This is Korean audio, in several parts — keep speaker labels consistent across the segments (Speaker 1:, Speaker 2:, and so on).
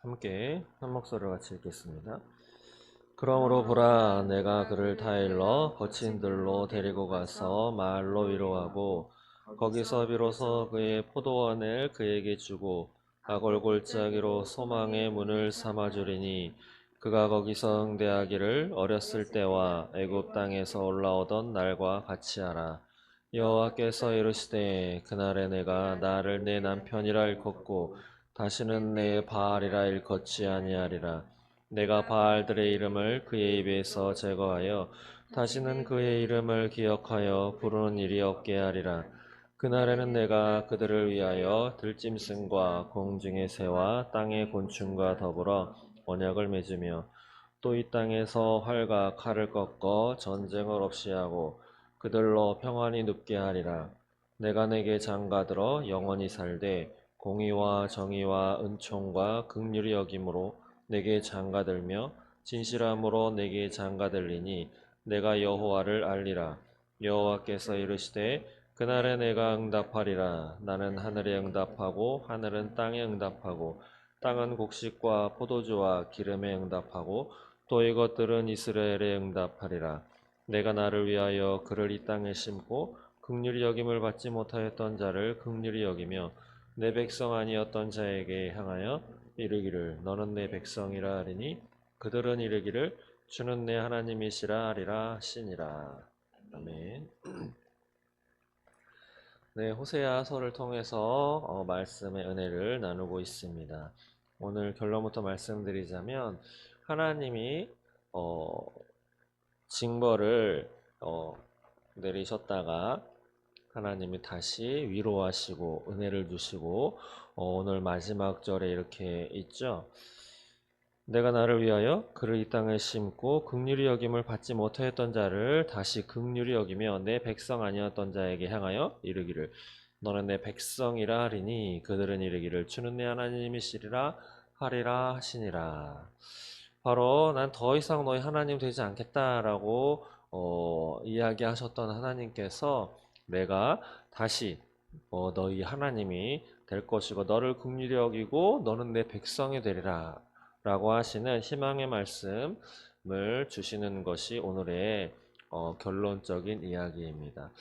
Speaker 1: 함께 한 목소리로 같이 읽겠습니다. 그러므로 보라, 내가 그를 타일러 거친 들로 데리고 가서 마을로 위로하고 거기서 비로소 그의 포도원을 그에게 주고 가골골짜기로 소망의 문을 삼아주리니 그가 거기서 응대하기를 어렸을 때와 애굽 땅에서 올라오던 날과 같이 하라. 여호와께서 이르시되 그날에 내가 나를 내 남편이라 일컫고 다시는 내 바알이라 일컫지 아니하리라. 내가 바알들의 이름을 그의 입에서 제거하여 다시는 그의 이름을 기억하여 부르는 일이 없게 하리라. 그날에는 내가 그들을 위하여 들짐승과 공중의 새와 땅의 곤충과 더불어 언약을 맺으며 또 이 땅에서 활과 칼을 꺾어 전쟁을 없이 하고 그들로 평안히 눕게 하리라. 내가 내게 장가들어 영원히 살되 공의와 정의와 은총과 긍휼히 여김으로 내게 장가들며 진실함으로 내게 장가들리니 내가 여호와를 알리라. 여호와께서 이르시되 그날에 내가 응답하리라. 나는 하늘에 응답하고 하늘은 땅에 응답하고 땅은 곡식과 포도주와 기름에 응답하고 또 이것들은 이스라엘에 응답하리라. 내가 나를 위하여 그를 이 땅에 심고 긍휼히 여김을 받지 못하였던 자를 긍휼히 여기며 내 백성 아니었던 자에게 향하여 이르기를 너는 내 백성이라 하리니 그들은 이르기를 주는 내 하나님이시라 하리라 하시니라. 아멘. 네, 호세아서를 통해서 말씀의 은혜를 나누고 있습니다. 오늘 결론부터 말씀드리자면 하나님이 어, 징벌을 내리셨다가 하나님이 다시 위로하시고 은혜를 주시고 오늘 마지막 절에 이렇게 있죠. 내가 나를 위하여 그를 이 땅에 심고 긍휼히 여김을 받지 못하였던 자를 다시 긍휼히 여기며 내 백성 아니었던 자에게 향하여 이르기를 너는 내 백성이라 하리니 그들은 이르기를 주는 내 하나님이시리라 하리라 하시니라. 바로 난 더 이상 너희 하나님 되지 않겠다라고 이야기하셨던 하나님께서 내가 다시 너희 하나님이 될 것이고 너를 긍휼히 여기고 너는 내 백성이 되리라 라고 하시는 희망의 말씀을 주시는 것이 오늘의 결론적인 이야기입니다.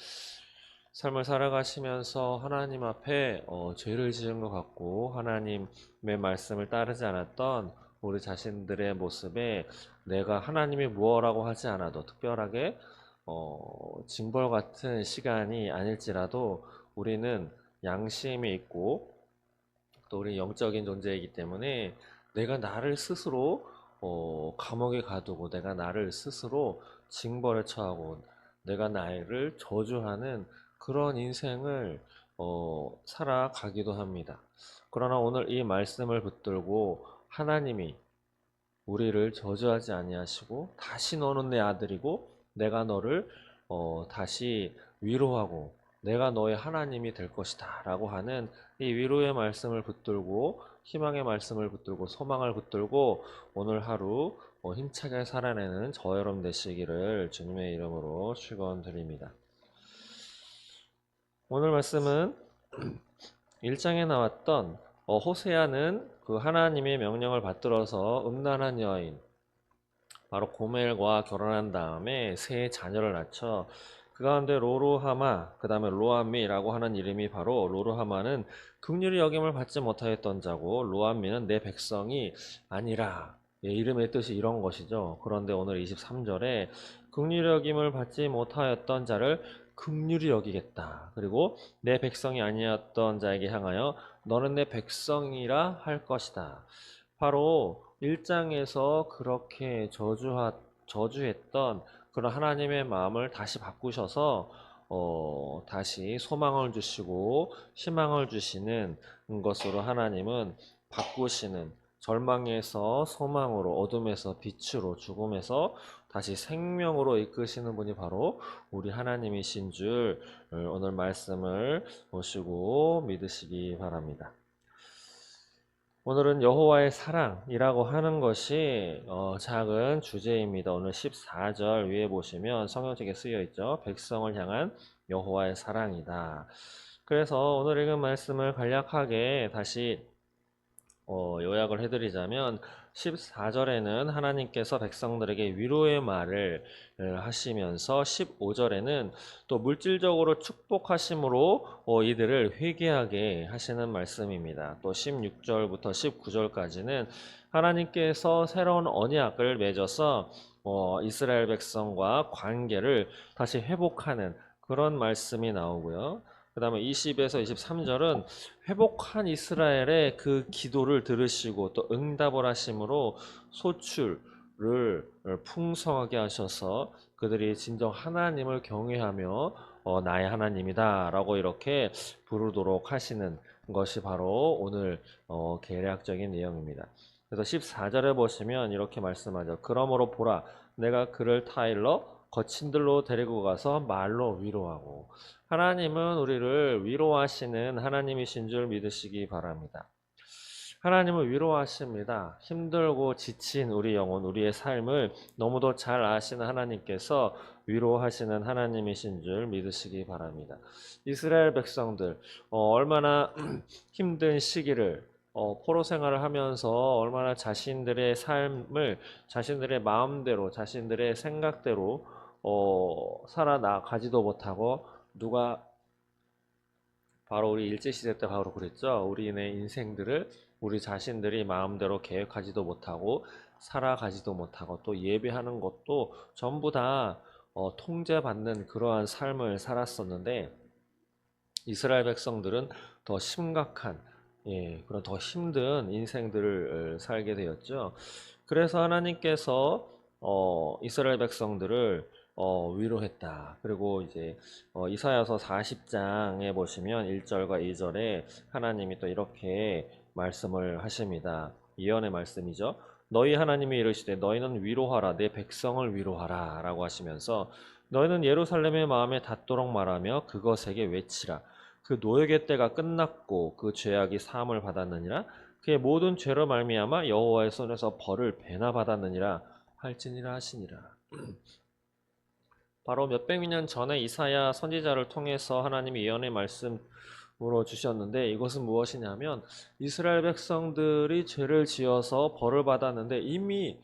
Speaker 1: 삶을 살아가시면서 하나님 앞에 죄를 지은 것 같고 하나님의 말씀을 따르지 않았던 우리 자신들의 모습에 내가 하나님이 무엇라고 하지 않아도 특별하게 징벌 같은 시간이 아닐지라도 우리는 양심이 있고 또 우리 영적인 존재이기 때문에 내가 나를 스스로 감옥에 가두고 내가 나를 스스로 징벌에 처하고 내가 나를 저주하는 그런 인생을 살아가기도 합니다. 그러나 오늘 이 말씀을 붙들고 하나님이 우리를 저주하지 아니하시고 다시 너는 내 아들이고 내가 너를 다시 위로하고 내가 너의 하나님이 될 것이다 라고 하는 이 위로의 말씀을 붙들고 희망의 말씀을 붙들고 소망을 붙들고 오늘 하루 힘차게 살아내는 저 여러분 되시기를 주님의 이름으로 축원드립니다. 오늘 말씀은 1장에 나왔던 호세아는 그 하나님의 명령을 받들어서 음란한 여인 바로 고멜과 결혼한 다음에 세 자녀를 낳죠. 그 가운데 로루하마, 그 다음에 로암미라고 하는 이름이 바로 로루하마는 긍휼히 여김을 받지 못하였던 자고 로암미는 내 백성이 아니라 이름의 뜻이 이런 것이죠. 그런데 오늘 23절에 긍휼히 여김을 받지 못하였던 자를 긍휼히 여기겠다. 그리고 내 백성이 아니었던 자에게 향하여 너는 내 백성이라 할 것이다. 바로 1장에서 그렇게 저주했던 그런 하나님의 마음을 다시 바꾸셔서 다시 소망을 주시고 희망을 주시는 것으로 하나님은 바꾸시는 절망에서 소망으로 어둠에서 빛으로 죽음에서 다시 생명으로 이끄시는 분이 바로 우리 하나님이신 줄 오늘 말씀을 보시고 믿으시기 바랍니다. 오늘은 여호와의 사랑이라고 하는 것이 작은 주제입니다. 오늘 14절 위에 보시면 성경책에 쓰여 있죠. 백성을 향한 여호와의 사랑이다. 그래서 오늘 읽은 말씀을 간략하게 다시 요약을 해드리자면 14절에는 하나님께서 백성들에게 위로의 말을 하시면서 15절에는 또 물질적으로 축복하심으로 이들을 회개하게 하시는 말씀입니다. 또 16절부터 19절까지는 하나님께서 새로운 언약을 맺어서 이스라엘 백성과 관계를 다시 회복하는 그런 말씀이 나오고요. 그 다음에 20에서 23절은 회복한 이스라엘의 그 기도를 들으시고 또 응답을 하심으로 소출을 풍성하게 하셔서 그들이 진정 하나님을 경외하며 나의 하나님이다 라고 이렇게 부르도록 하시는 것이 바로 오늘 개략적인 내용입니다. 그래서 14절에 보시면 이렇게 말씀하죠. 그러므로 보라, 내가 그를 타일러 거친 들로 데리고 가서 말로 위로하고. 하나님은 우리를 위로하시는 하나님이신 줄 믿으시기 바랍니다. 하나님은 위로하십니다. 힘들고 지친 우리 영혼, 우리의 삶을 너무도 잘 아시는 하나님께서 위로하시는 하나님이신 줄 믿으시기 바랍니다. 이스라엘 백성들 얼마나 힘든 시기를 포로 생활을 하면서 얼마나 자신들의 삶을 자신들의 마음대로 자신들의 생각대로 살아나가지도 못하고 누가 바로 우리 일제시대 때 바로 그랬죠. 우리네 인생들을 우리 자신들이 마음대로 계획하지도 못하고 살아가지도 못하고 또 예배하는 것도 전부 다 통제받는 그러한 삶을 살았었는데 이스라엘 백성들은 더 심각한 그런 더 힘든 인생들을 살게 되었죠. 그래서 하나님께서 이스라엘 백성들을 위로했다. 그리고 이제 이사야서 40장에 보시면 1절과 2절에 하나님이 또 이렇게 말씀을 하십니다. 예언의 말씀이죠. 너희 하나님이 이르시되 너희는 위로하라 내 백성을 위로하라 라고 하시면서 너희는 예루살렘의 마음에 닿도록 말하며 그것에게 외치라. 그 노역의 때가 끝났고 그 죄악이 사함을 받았느니라. 그의 모든 죄로 말미암아 여호와의 손에서 벌을 배나 받았느니라 할지니라 하시니라. 바로 몇백 년 전에 이사야 선지자를 통해서 하나님이 예언의 말씀으로 주셨는데 이것은 무엇이냐면 이스라엘 백성들이 죄를 지어서 벌을 받았는데 이미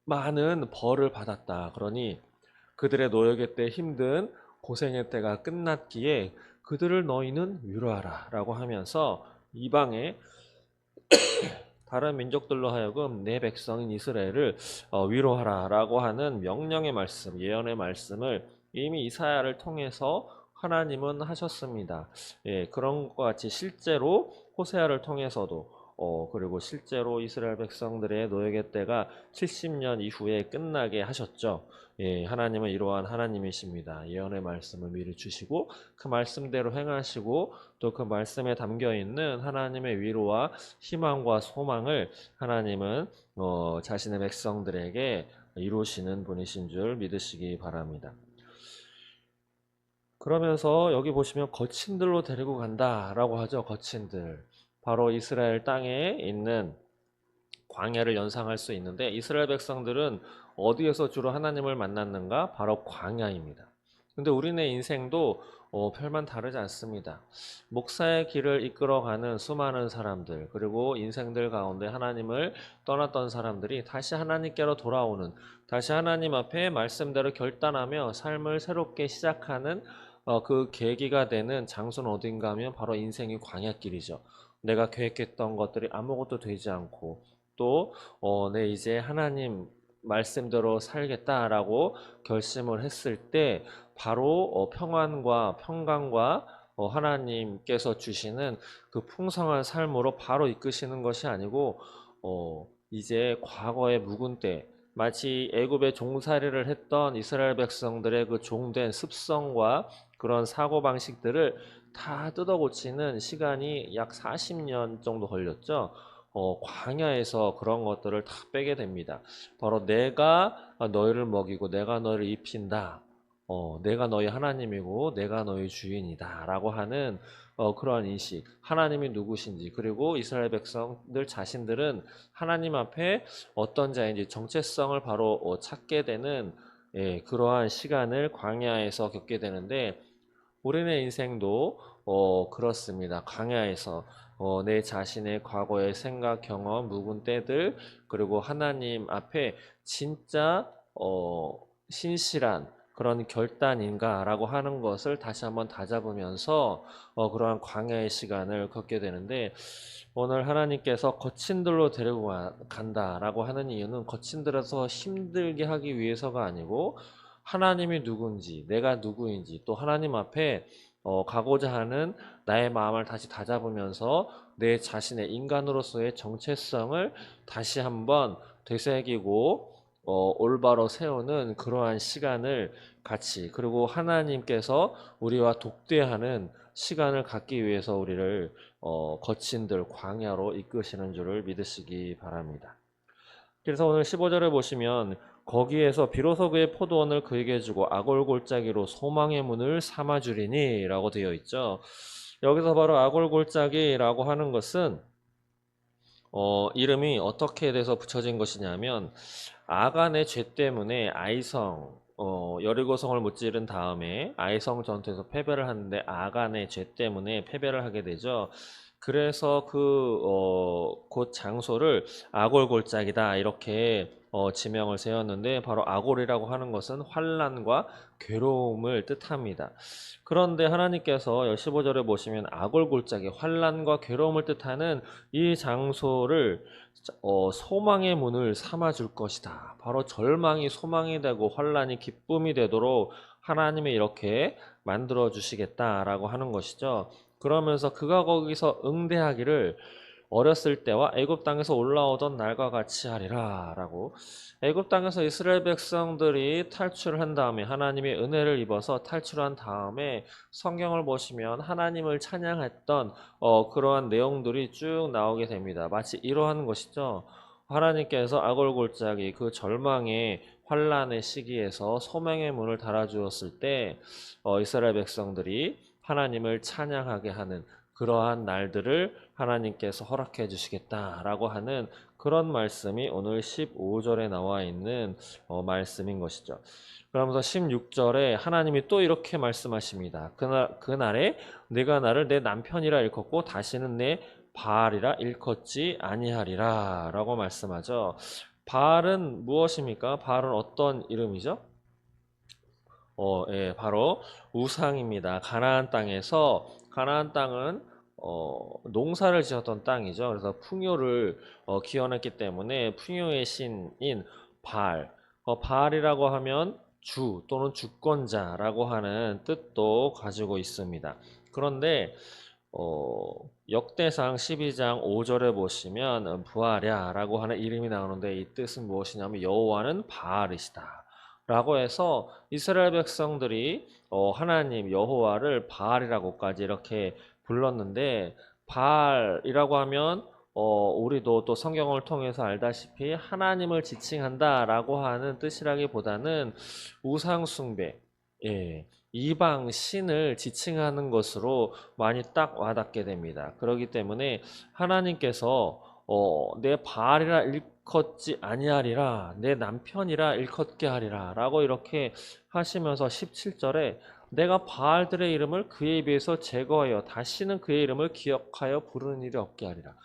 Speaker 1: 많은 벌을 받았다. 그러니 그들의 노역의 때 힘든 고생의 때가 끝났기에 그들을 너희는 위로하라 라고 하면서 이방의 다른 민족들로 하여금 내 백성인 이스라엘을 위로하라 라고 하는 명령의 말씀, 예언의 말씀을 이미 이사야를 통해서 하나님은 하셨습니다. 그런 것과 같이 실제로 호세아를 통해서도 그리고 실제로 이스라엘 백성들의 노역의 때가 70년 이후에 끝나게 하셨죠. 하나님은 이러한 하나님이십니다. 예언의 말씀을 미리 주시고 그 말씀대로 행하시고 또 그 말씀에 담겨 있는 하나님의 위로와 희망과 소망을 하나님은 자신의 백성들에게 이루시는 분이신 줄 믿으시기 바랍니다. 그러면서 여기 보시면 거친들로 데리고 간다라고 하죠. 거친들. 바로 이스라엘 땅에 있는 광야를 연상할 수 있는데 이스라엘 백성들은 어디에서 주로 하나님을 만났는가? 바로 광야입니다. 근데 우리네 인생도 별반 다르지 않습니다. 목사의 길을 이끌어가는 수많은 사람들 그리고 인생들 가운데 하나님을 떠났던 사람들이 다시 하나님께로 돌아오는 다시 하나님 앞에 말씀대로 결단하며 삶을 새롭게 시작하는 그 계기가 되는 장소는 어딘가 하면 바로 인생이 광야길이죠. 내가 계획했던 것들이 아무것도 되지 않고 또 내 이제 하나님 말씀대로 살겠다라고 결심을 했을 때 바로 평안과 평강과 하나님께서 주시는 그 풍성한 삶으로 바로 이끄시는 것이 아니고 이제 과거의 묵은 때 마치 애굽의 종살이를 했던 이스라엘 백성들의 그 종된 습성과 그런 사고방식들을 다 뜯어고치는 시간이 약 40년 정도 걸렸죠. 광야에서 그런 것들을 다 빼게 됩니다. 바로 내가 너희를 먹이고 내가 너희를 입힌다. 내가 너희 하나님이고 내가 너희 주인이다 라고 하는 그러한 인식 하나님이 누구신지 그리고 이스라엘 백성들 자신들은 하나님 앞에 어떤 자인지 정체성을 바로 찾게 되는 그러한 시간을 광야에서 겪게 되는데 우리네 인생도 그렇습니다. 광야에서 내 자신의 과거의 생각, 경험, 묵은 때들, 그리고 하나님 앞에 진짜 신실한 그런 결단인가라고 하는 것을 다시 한번 다잡으면서 그러한 광야의 시간을 갖게 되는데, 오늘 하나님께서 거친 들로 데리고 간다라고 하는 이유는 거친 들에서 힘들게 하기 위해서가 아니고, 하나님이 누군지, 내가 누구인지, 또 하나님 앞에 가고자 하는 나의 마음을 다시 다잡으면서 내 자신의 인간으로서의 정체성을 다시 한번 되새기고 올바로 세우는 그러한 시간을 같이, 그리고 하나님께서 우리와 독대하는 시간을 갖기 위해서 우리를 거친 들 광야로 이끄시는 줄을 믿으시기 바랍니다. 그래서 오늘 15절을 보시면 거기에서 비로소 그의 포도원을 그에게 주고 아골골짜기로 소망의 문을 삼아주리니 라고 되어 있죠. 여기서 바로 아골골짜기라고 하는 것은 이름이 어떻게 돼서 붙여진 것이냐면, 아간의 죄 때문에 아이성 여리고성을 무찌른 다음에 아이성 전투에서 패배를 하는데, 아간의 죄 때문에 패배를 하게 되죠. 그래서 그 장소를 아골골짜기다 이렇게 지명을 세웠는데, 바로 아골이라고 하는 것은 환난과 괴로움을 뜻합니다. 그런데 하나님께서 15절에 보시면 아골골짜기, 환난과 괴로움을 뜻하는 이 장소를 소망의 문을 삼아 줄 것이다. 바로 절망이 소망이 되고 환난이 기쁨이 되도록 하나님이 이렇게 만들어 주시겠다라고 하는 것이죠. 그러면서 그가 거기서 응대하기를 어렸을 때와 애굽 땅에서 올라오던 날과 같이 하리라 라고. 애굽 땅에서 이스라엘 백성들이 탈출을 한 다음에, 하나님의 은혜를 입어서 탈출한 다음에 성경을 보시면 하나님을 찬양했던 그러한 내용들이 쭉 나오게 됩니다. 마치 이러한 것이죠. 하나님께서 아골골짜기, 그 절망의 환란의 시기에서 소망의 문을 달아주었을 때 이스라엘 백성들이 하나님을 찬양하게 하는 그러한 날들을 하나님께서 허락해 주시겠다라고 하는 그런 말씀이 오늘 15절에 나와 있는 말씀인 것이죠. 그러면서 16절에 하나님이 또 이렇게 말씀하십니다. 그날에 네가 나를 내 남편이라 일컫고 다시는 내 바알이라 일컫지 아니하리라 라고 말씀하죠. 바알은 무엇입니까? 바알은 어떤 이름이죠? 예, 바로 우상입니다. 가나안 땅에서, 가나안 땅은 농사를 지었던 땅이죠. 그래서 풍요를 기원했기 때문에 풍요의 신인 바알, 바알이라고 하면 주 또는 주권자라고 하는 뜻도 가지고 있습니다. 그런데 역대상 12장 5절에 보시면 부하랴라고 하는 이름이 나오는데, 이 뜻은 무엇이냐면 여호와는 바알이시다 라고 해서 이스라엘 백성들이 하나님 여호와를 바알이라고까지 이렇게 불렀는데, 바알이라고 하면 우리도 또 성경을 통해서 알다시피 하나님을 지칭한다라고 하는 뜻이라기보다는 우상 숭배, 예, 이방 신을 지칭하는 것으로 많이 딱 와닿게 됩니다. 그렇기 때문에 하나님께서 내 바알이라 일컫지 아니하리라, 내 남편이라 일컫게 하리라 라고 이렇게 하시면서 17절에 내가 바알들의 이름을 그에 비해서 제거하여 다시는 그의 이름을 기억하여 부르는 일이 없게 하리라.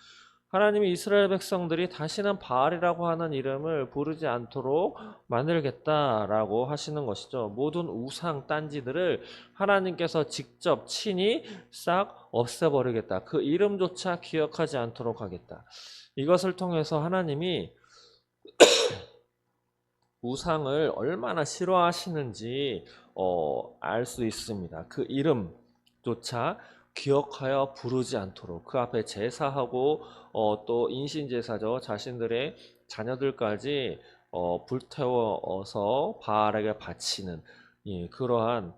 Speaker 1: 하나님이 이스라엘 백성들이 다시는 바알이라고 하는 이름을 부르지 않도록 만들겠다라고 하시는 것이죠. 모든 우상 딴지들을 하나님께서 직접 친히 싹 없애버리겠다. 그 이름조차 기억하지 않도록 하겠다. 이것을 통해서 하나님이 우상을 얼마나 싫어하시는지 알 수 있습니다. 그 이름조차 기억하여 부르지 않도록 그 앞에 제사하고 또 인신제사죠. 자신들의 자녀들까지 불태워서 바알에게 바치는, 예, 그러한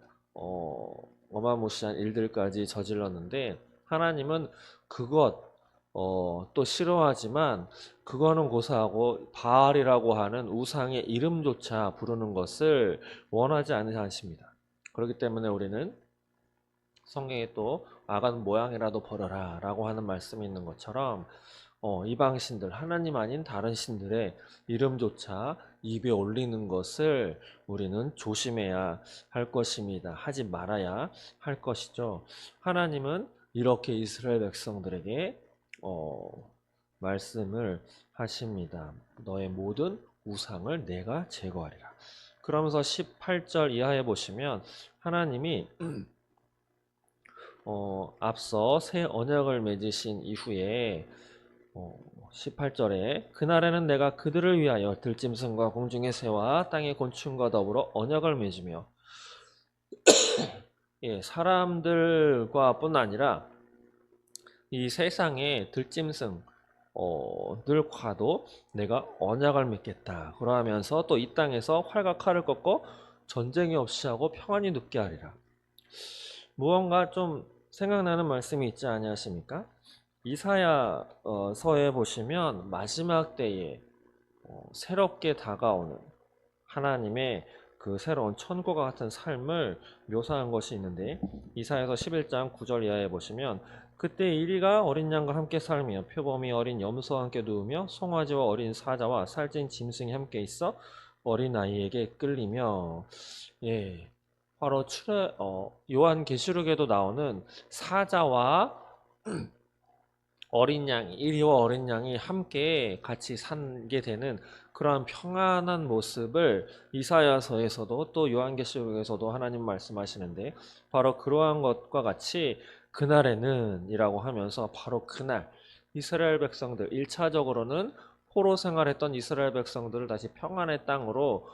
Speaker 1: 어마무시한 일들까지 저질렀는데, 하나님은 그것 또 싫어하지만 그거는 고사하고 바알이라고 하는 우상의 이름조차 부르는 것을 원하지 않으십니다. 그렇기 때문에 우리는 성경에 또 아간 모양이라도 버려라 라고 하는 말씀이 있는 것처럼 이방신들, 하나님 아닌 다른 신들의 이름조차 입에 올리는 것을 우리는 조심해야 할 것입니다. 하지 말아야 할 것이죠. 하나님은 이렇게 이스라엘 백성들에게 말씀을 하십니다. 너의 모든 우상을 내가 제거하리라. 그러면서 18절 이하에 보시면 하나님이 앞서 새 언약을 맺으신 이후에 18절에 그날에는 내가 그들을 위하여 들짐승과 공중의 새와 땅의 곤충과 더불어 언약을 맺으며 사람들과 뿐 아니라 이 세상의 들짐승 들과도 내가 언약을 맺겠다. 그러하면서 또 이 땅에서 활과 칼을 꺾고 전쟁이 없이 하고 평안히 눕게 하리라. 무언가 좀 생각나는 말씀이 있지 아니하십니까? 이사야서에 보시면 마지막 때에 새롭게 다가오는 하나님의 그 새로운 천국과 같은 삶을 묘사한 것이 있는데 이사야서 11장 9절 이하에 보시면 그때 이리가 어린 양과 함께 살며 표범이 어린 염소와 함께 누우며 송아지와 어린 사자와 살찐 짐승이 함께 있어 어린 아이에게 끌리며 바로 요한계시록에도 나오는 사자와 어린 양이 이리와 어린 양이 함께 같이 살게 되는 그러한 평안한 모습을 이사야서에서도 또 요한계시록에서도 하나님 말씀하시는데 바로 그러한 것과 같이 그날에는 이라고 하면서 바로 그날 이스라엘 백성들 1차적으로는 포로 생활했던 이스라엘 백성들을 다시 평안의 땅으로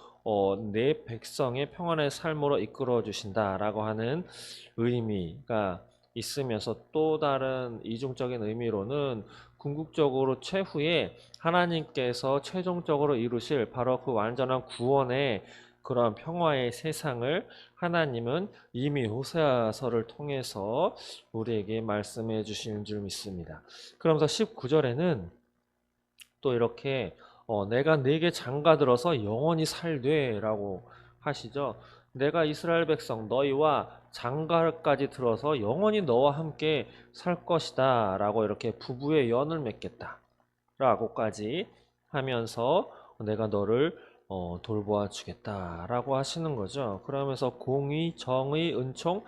Speaker 1: 내 백성의 평안의 삶으로 이끌어 주신다라고 하는 의미가 있으면서 또 다른 이중적인 의미로는 궁극적으로 최후에 하나님께서 최종적으로 이루실 바로 그 완전한 구원의 그런 평화의 세상을 하나님은 이미 호세아서를 통해서 우리에게 말씀해 주시는 줄 믿습니다. 그러면서 19절에는 또 이렇게 내가 네게 장가들어서 영원히 살되 라고 하시죠. 내가 이스라엘 백성 너희와 장가까지 들어서 영원히 너와 함께 살 것이다 라고 이렇게 부부의 연을 맺겠다 라고까지 하면서 내가 너를 돌보아 주겠다 라고 하시는 거죠. 그러면서 공의, 정의, 은총,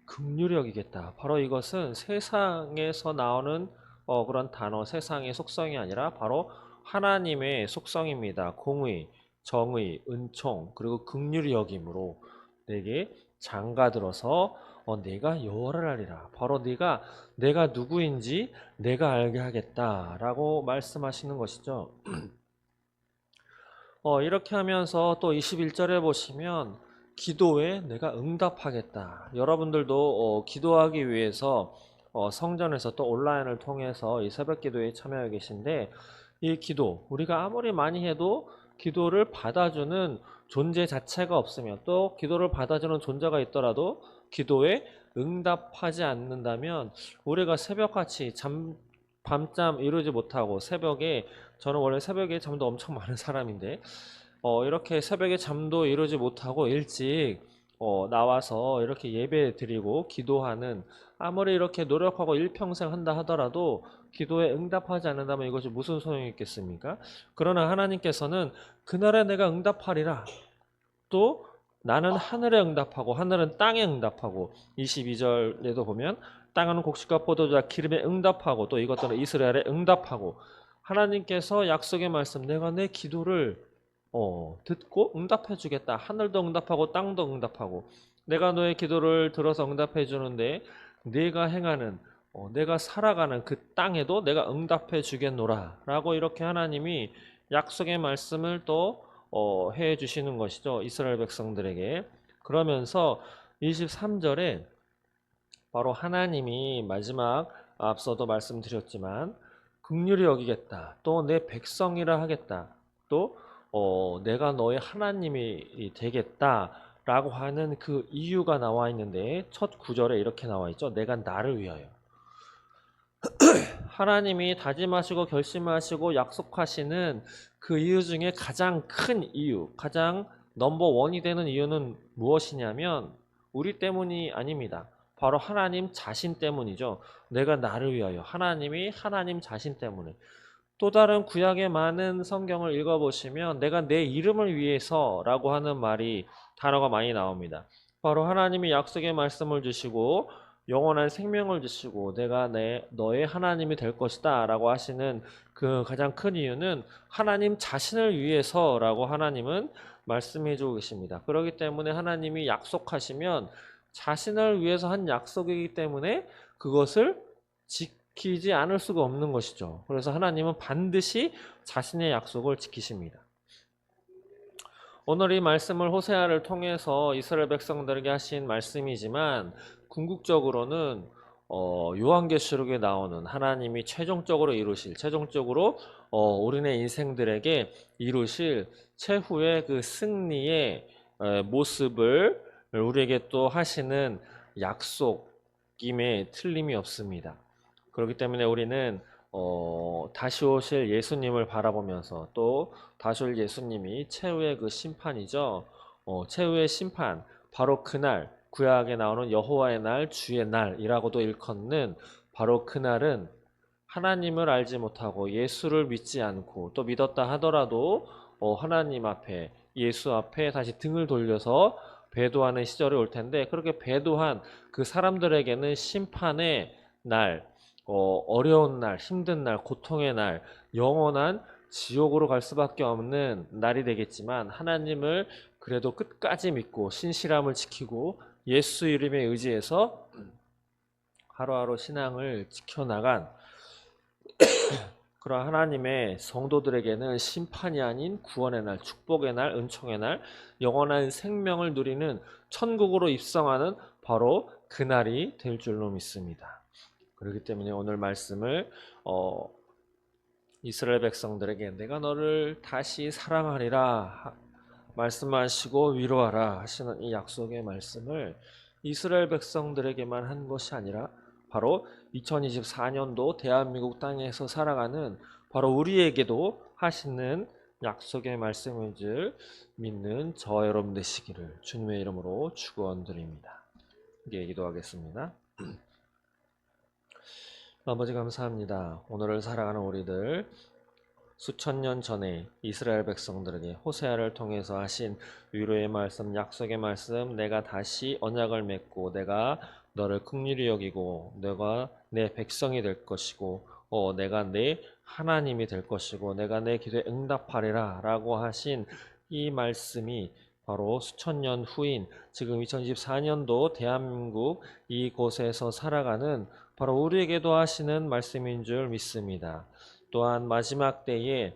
Speaker 1: 긍휼히 여기겠다. 바로 이것은 세상에서 나오는 그런 단어, 세상의 속성이 아니라 바로 하나님의 속성입니다. 공의, 정의, 은총, 그리고 긍휼히 여김으로 내게 장가들어서 내가 여호와를 알리라. 바로 내가 누구인지 내가 알게 하겠다라고 말씀하시는 것이죠. 이렇게 하면서 또 21절에 보시면 기도에 내가 응답하겠다. 여러분들도 기도하기 위해서 성전에서 또 온라인을 통해서 이 새벽 기도에 참여하고 계신데 이 기도, 우리가 아무리 많이 해도 기도를 받아주는 존재 자체가 없으면 또 기도를 받아주는 존재가 있더라도 기도에 응답하지 않는다면 우리가 새벽같이 밤잠 이루지 못하고 새벽에 저는 원래 새벽에 잠도 엄청 많은 사람인데 이렇게 새벽에 잠도 이루지 못하고 일찍 나와서 이렇게 예배 드리고 기도하는 아무리 이렇게 노력하고 일평생 한다 하더라도 기도에 응답하지 않는다면 이것이 무슨 소용이 있겠습니까? 그러나 하나님께서는 그날에 내가 응답하리라. 또 나는 하늘에 응답하고 하늘은 땅에 응답하고 22절에도 보면 땅은 곡식과 포도주와 기름에 응답하고 또 이것들은 이스라엘에 응답하고 하나님께서 약속의 말씀 내가 내 기도를 듣고 응답해 주겠다. 하늘도 응답하고 땅도 응답하고 내가 너의 기도를 들어서 응답해 주는데 내가 행하는 내가 살아가는 그 땅에도 내가 응답해 주겠노라 라고 이렇게 하나님이 약속의 말씀을 또 해 주시는 것이죠. 이스라엘 백성들에게. 그러면서 23절에 바로 하나님이 마지막 앞서도 말씀드렸지만 긍휼히 여기겠다. 또 내 백성이라 하겠다. 또 내가 너의 하나님이 되겠다. 라고 하는 그 이유가 나와 있는데 첫 구절에 이렇게 나와 있죠. 내가 나를 위하여. 하나님이 다짐하시고 결심하시고 약속하시는 그 이유 중에 가장 큰 이유, 가장 넘버원이 되는 이유는 무엇이냐면 우리 때문이 아닙니다. 바로 하나님 자신 때문이죠. 내가 나를 위하여. 하나님이 하나님 자신 때문에. 또 다른 구약의 많은 성경을 읽어보시면 내가 내 이름을 위해서라고 하는 말이 단어가 많이 나옵니다. 바로 하나님이 약속의 말씀을 주시고 영원한 생명을 주시고 내가 너의 하나님이 될 것이다 라고 하시는 그 가장 큰 이유는 하나님 자신을 위해서라고 하나님은 말씀해 주고 계십니다. 그렇기 때문에 하나님이 약속하시면 자신을 위해서 한 약속이기 때문에 그것을 지키지 않을 수가 없는 것이죠. 그래서 하나님은 반드시 자신의 약속을 지키십니다. 오늘 이 말씀을 호세아를 통해서 이스라엘 백성들에게 하신 말씀이지만 궁극적으로는 요한계시록에 나오는 하나님이 최종적으로 우리네 인생들에게 이루실 최후의 그 승리의 모습을 우리에게 또 하시는 약속임에 틀림이 없습니다. 그렇기 때문에 우리는 다시 오실 예수님을 바라보면서 또 다시 올 예수님이 최후의 그 심판이죠. 최후의 심판, 바로 그날 구약에 나오는 여호와의 날, 주의 날이라고도 일컫는 바로 그날은 하나님을 알지 못하고 예수를 믿지 않고 또 믿었다 하더라도 하나님 앞에 예수 앞에 다시 등을 돌려서 배도하는 시절이 올 텐데 그렇게 배도한 그 사람들에게는 심판의 날, 어려운 날, 힘든 날, 고통의 날, 영원한 지옥으로 갈 수밖에 없는 날이 되겠지만 하나님을 그래도 끝까지 믿고 신실함을 지키고 예수 이름에 의지해서 하루하루 신앙을 지켜나간 그러한 하나님의 성도들에게는 심판이 아닌 구원의 날, 축복의 날, 은총의 날, 영원한 생명을 누리는 천국으로 입성하는 바로 그날이 될 줄로 믿습니다. 그렇기 때문에 오늘 말씀을 이스라엘 백성들에게 내가 너를 다시 사랑하리라 말씀하시고 위로하라 하시는 이 약속의 말씀을 이스라엘 백성들에게만 한 것이 아니라 바로 2024년도 대한민국 땅에서 살아가는 바로 우리에게도 하시는 약속의 말씀인 줄 믿는 저 여러분 되시기를 주님의 이름으로 축원드립니다. 이게 기도하겠습니다. 아버지 감사합니다. 오늘을 살아가는 우리들 수천 년 전에 이스라엘 백성들에게 호세아를 통해서 하신 위로의 말씀, 약속의 말씀, 내가 다시 언약을 맺고 내가 너를 긍휼히 여기고 내가 내 백성이 될 것이고 내가 내 하나님이 될 것이고 내가 내 기도에 응답하리라 라고 하신 이 말씀이 바로 수천 년 후인 지금 2024년도 대한민국 이곳에서 살아가는 바로 우리에게도 하시는 말씀인 줄 믿습니다. 또한 마지막 때에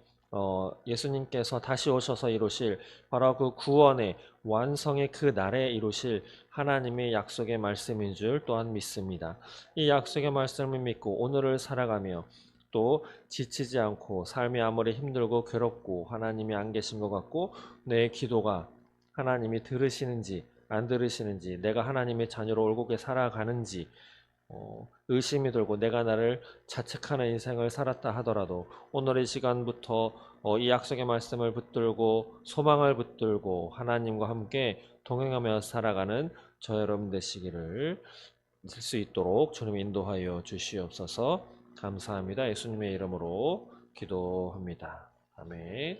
Speaker 1: 예수님께서 다시 오셔서 이루실 바로 그 구원의 완성의 그 날에 이루실 하나님의 약속의 말씀인 줄 또한 믿습니다. 이 약속의 말씀을 믿고 오늘을 살아가며 또 지치지 않고 삶이 아무리 힘들고 괴롭고 하나님이 안 계신 것 같고 내 기도가 하나님이 들으시는지 안 들으시는지 내가 하나님의 자녀로 올곧게 살아가는지 의심이 들고 내가 나를 자책하는 인생을 살았다 하더라도 오늘 이 시간부터 이 약속의 말씀을 붙들고 소망을 붙들고 하나님과 함께 동행하며 살아가는 저 여러분 되시기를 될 수 있도록 주님 인도하여 주시옵소서. 감사합니다. 예수님의 이름으로 기도합니다. 아멘.